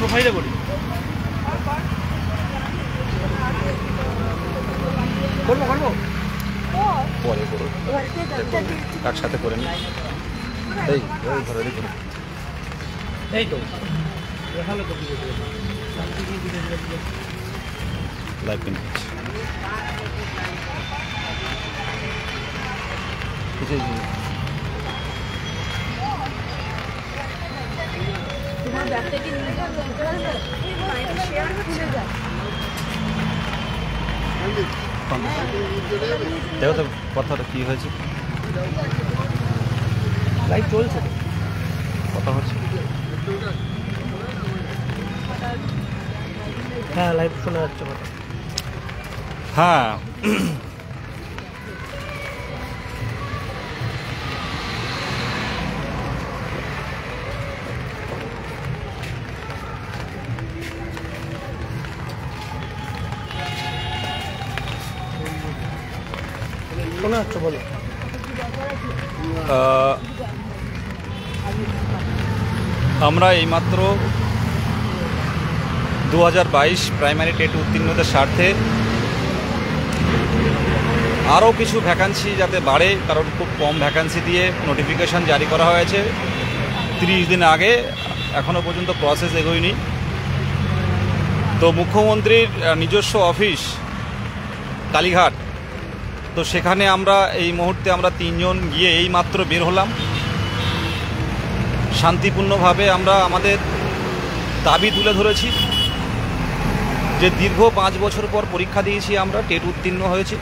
সাইডে করি, করবো করবো পরে করো, একসাথে করে নি। এই ধরে রেখে এই তো লাইভ পিন দেখো তো কথাটা কি হয়েছে, লাইভ চলছে, কথা হচ্ছে। হ্যাঁ লাইভ শোনা যাচ্ছে কথা। হ্যাঁ শোনা যাচ্ছে, বলো। আমরা এইমাত্র 2022 প্রাইমারি টেট উত্তীর্ণদের স্বার্থে আরও কিছু ভ্যাকান্সি যাতে বাড়ে, কারণ খুব কম ভ্যাকান্সি দিয়ে নোটিফিকেশান জারি করা হয়েছে 30 দিন আগে, এখনও পর্যন্ত প্রসেস এগোয়নি। তো মুখ্যমন্ত্রীর নিজস্ব অফিস কালীঘাট, তো সেখানে আমরা এই মুহূর্তে আমরা 3 জন গিয়ে এই মাত্র বের হলাম। শান্তিপূর্ণভাবে আমরা আমাদের দাবি তুলে ধরেছি যে দীর্ঘ 5 বছর পর পরীক্ষা দিয়েছি, আমরা টেট উত্তীর্ণ হয়েছি,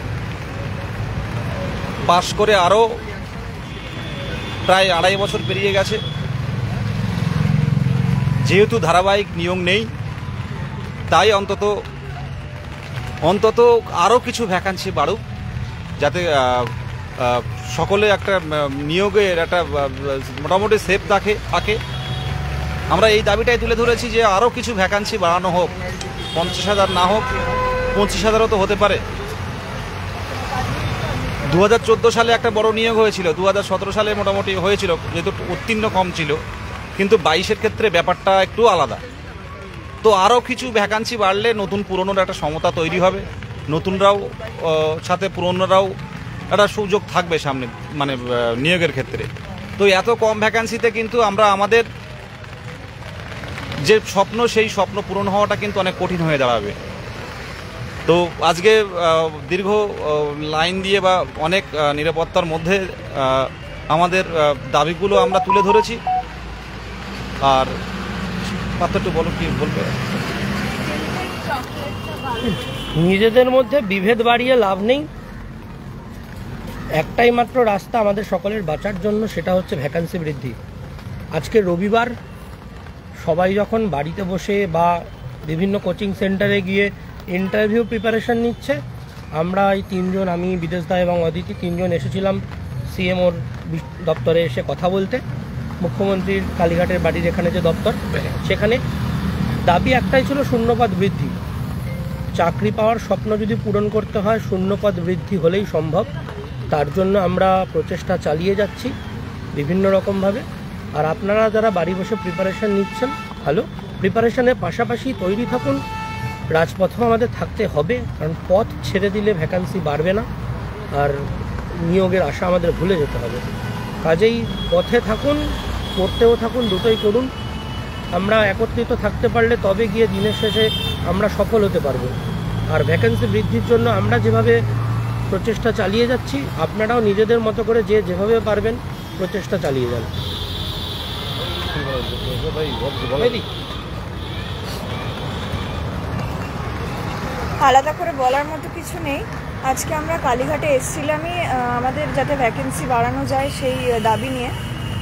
পাশ করে আরও প্রায় 2.5 বছর পেরিয়ে গেছে। যেহেতু ধারাবাহিক নিয়োগ নেই, তাই অন্তত আরও কিছু ভ্যাকান্সি বাড়ুক, যাতে সকলে একটা নিয়োগের একটা মোটামুটি সেফ থাকে। আমরা এই দাবিটাই তুলে ধরেছি যে আরও কিছু ভ্যাকান্সি বাড়ানো হোক, 50,000 না হোক 25,000ও তো হতে পারে। 2014 সালে একটা বড় নিয়োগ হয়েছিল, 2017 সালে মোটামুটি হয়েছিল, যেহেতু উত্তীর্ণ কম ছিল, কিন্তু 22-এর ক্ষেত্রে ব্যাপারটা একটু আলাদা। তো আরও কিছু ভ্যাকান্সি বাড়লে নতুন পুরনোর একটা সমতা তৈরি হবে, নতুনরাও সাথে পুরনোরাও একটা সুযোগ থাকবে সামনে, মানে নিয়োগের ক্ষেত্রে। তো এত কম ভ্যাকান্সিতে কিন্তু আমরা আমাদের যে স্বপ্ন, সেই স্বপ্ন পূরণ হওয়াটা কিন্তু অনেক কঠিন হয়ে দাঁড়াবে। তো আজকে দীর্ঘ লাইন দিয়ে বা অনেক নিরাপত্তার মধ্যে আমাদের দাবিগুলো আমরা তুলে ধরেছি। আর পাত্রটা বলো, কি বলবে? নিজেদের মধ্যে বিভেদ বাড়িয়ে লাভ নেই, একটাই মাত্র রাস্তা আমাদের সকলের বাঁচার জন্য, সেটা হচ্ছে ভ্যাকান্সি বৃদ্ধি। আজকে রবিবার, সবাই যখন বাড়িতে বসে বা বিভিন্ন কোচিং সেন্টারে গিয়ে ইন্টারভিউ প্রিপারেশন নিচ্ছে, আমরা এই 3 জন, আমি, বিদেশদা এবং অদিতি, 3 জন এসেছিলাম সিএমওর দপ্তরে এসে কথা বলতে। মুখ্যমন্ত্রীর কালীঘাটের বাড়ির এখানে যে দপ্তর, সেখানে দাবি একটাই ছিল, শূন্যপদ বৃদ্ধি। চাকরি পাওয়ার স্বপ্ন যদি পূরণ করতে হয়, শূন্যপদ বৃদ্ধি হলেই সম্ভব। তার জন্য আমরা প্রচেষ্টা চালিয়ে যাচ্ছি বিভিন্ন রকমভাবে। আর আপনারা যারা বাড়ি বসে প্রিপারেশান নিচ্ছেন, ভালো প্রিপারেশানের পাশাপাশি তৈরি থাকুন। রাজপথেও আমাদের থাকতে হবে, কারণ পথ ছেড়ে দিলে ভ্যাকান্সি বাড়বে না, আর নিয়োগের আশা আমাদের ভুলে যেতে হবে। কাজেই পথে থাকুন, পড়তেও থাকুন, দুটোই করুন। আমরা একত্রিত থাকতে পারলে তবে গিয়ে দিনের শেষে আমরা সফল হতে পারবো। আর ভ্যাকেন্সি বৃদ্ধির জন্য আমরা যেভাবে প্রচেষ্টা চালিয়ে যাচ্ছি, আপনারাও নিজেদের মতো করে যেভাবে পারবেন প্রচেষ্টা চালিয়ে যান। আলাদা করে বলার মতো কিছু নেই। আজকে আমরা কালীঘাটে এসেছিলামই আমাদের যাতে ভ্যাকেন্সি বাড়ানো যায় সেই দাবি নিয়ে।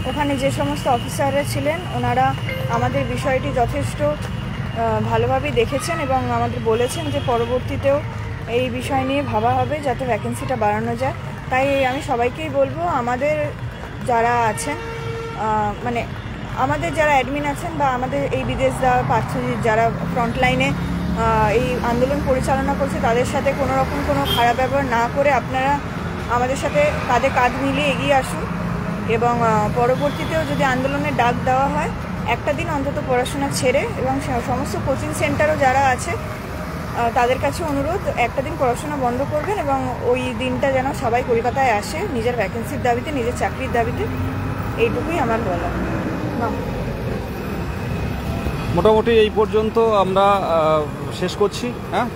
ওখানে যে সমস্ত অফিসাররা ছিলেন, ওনারা আমাদের বিষয়টি যথেষ্ট ভালোভাবেই দেখেছেন এবং আমাদের বলেছেন যে পরবর্তীতেও এই বিষয় নিয়ে ভাবা হবে যাতে ভ্যাকেন্সিটা বাড়ানো যায়। তাই আমি সবাইকেই বলবো, আমাদের যারা আছেন, মানে আমাদের যারা অ্যাডমিন আছেন বা আমাদের এই বিদেশদা, পার্থজিৎ, যারা ফ্রন্টলাইনে এই আন্দোলন পরিচালনা করছে, তাদের সাথে কোনো রকম কোনো খারাপ ব্যবহার না করে আপনারা আমাদের সাথে কাঁধে কাঁধ মিলিয়ে এগিয়ে আসুন এবং পরবর্তীতেও যদি আন্দোলনের ডাক দেওয়া হয় একটা দিন অন্তত পড়াশোনা ছেড়ে, এবং সমস্ত কোচিং সেন্টারও যারা আছে তাদের কাছে অনুরোধ, একটা দিন পড়াশোনা বন্ধ করবেন এবং ওই দিনটা যেন সবাই কলকাতায় আসে নিজের ভ্যাকেন্সির দাবিতে, নিজের চাকরির দাবিতে। এইটুকুই আমার বলা। মোটামুটি এই পর্যন্ত আমরা শেষ করছি। হ্যাঁ।